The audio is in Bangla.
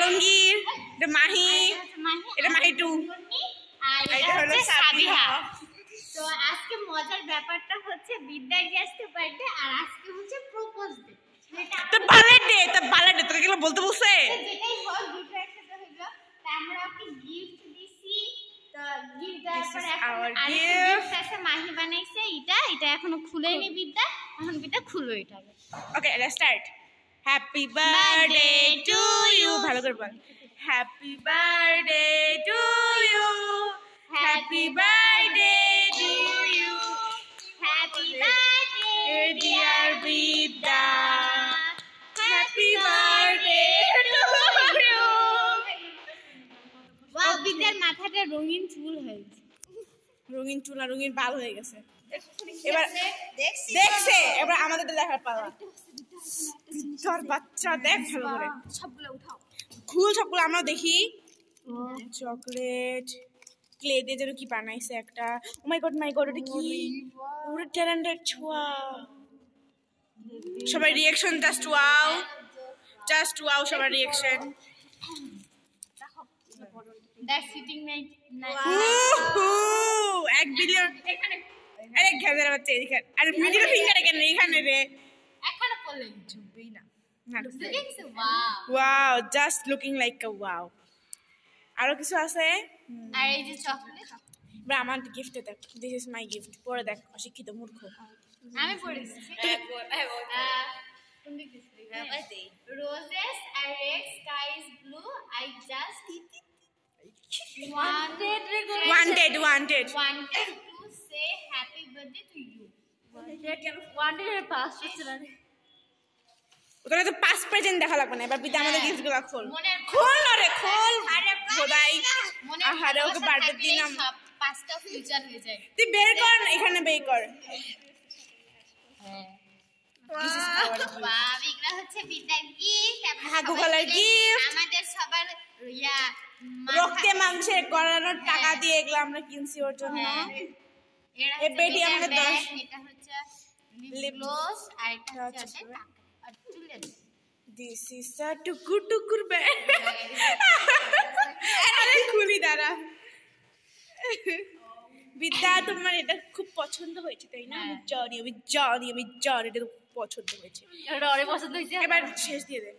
আলমগীর, এটা মাহি, এটা মাহি টু, আর এটা হলো সাবিহা। তো আজকে মজার ব্যাপারটা হচ্ছে বিদ্যার আজকে বার্থডে আর আজকে হচ্ছে প্রপোজ ডে। তো বার্থডে, তো বার্থডে তোকে কি বলতে বলছে? যেটাই হোক দুটো একসাথে হইলো। তো আমরা ওকে গিফট দিছি। তো গিফট দেওয়ার পর এখন আরেকটা গিফট আছে মাহি বানাইছে, এটা এখনো খুলেনি বিদ্যা, এখন বিদ্যা খুলবে এটা। Okay let's start. Happy birthday to you, ভালো করে বল। Happy birthday to you, happy birthday to you, happy birthday dear Vidya, happy birthday to you. Wow, বিদ্যার মাথাটা রঙিন চুল হয়েছে। রঙিন চুল আর রঙিন বাল হয়ে গেছে। এবার দেখছে, এবার আমাদের দেখার পালা। তোর বাচ্চা দেখ ভালো করে, সবগুলো উঠাও, খুল সবগুলো আমরা দেখি। চকলেট ক্লে দিয়ে যেন কি বানাইছে একটা। ও মাই গড, মাই গড, এটা কি? পুরো ট্যালেন্টেড ছোঁয়া। সবাই reaction just wow, just wow, সবার reaction. That sitting night 1 billion. আরে ঘেদের বাচ্চা এখানে, আরে মিডিল ফিঙ্গার এখানে, এখানে রে এখানে পড়লে ঝুবই না। দেখেছো? Wow, wow, just looking like আ ওয়াও। আরো কিছু আছে। আর এই যে চকলেট, এবার আমার গিফট দেখ, দিস ইজ মাই গিফট। পরে দেখ, অশিক্ষিত মূর্খ। আমি পড়েছি। Roses are red, sky is blue. I just wanted to say happy birthday to you. Wanted এর past হচ্ছে না। ওখানে তো পাস প্রেজেন্ট দেখা লাগবে না। এবার বিদ্যা আমাদের গিফট গুলো খোল, খোল না রে, খোল। খোদাই, আহারে ওকে বার্থডে দিলাম, সব পাঁচটা ফিউচার হয়ে যায়। তুই বের কর না, এখানে বের কর। এগুলা হচ্ছে বিদ্যার গিফট, গুগলের গিফট। আমাদের সবার রক্তে মাংসে করানোর টাকা দিয়ে এগুলো আমরা কিনছি ওর জন্য। এ বেটি আমাকে 10, এটা হচ্ছে লিপ গ্লস, আর এটা হচ্ছে আর চুলের। দিস ইজ আ টুকুর টুকুর ব্যাগ। আরে খুলি দাঁড়া। বিদ্যা, তোমার এটা খুব পছন্দ হয়েছে তাই না? আমি জানি, এটা খুব পছন্দ হয়েছে। এটা অনেক পছন্দ হয়েছে। এবার শেষ দিয়ে দে।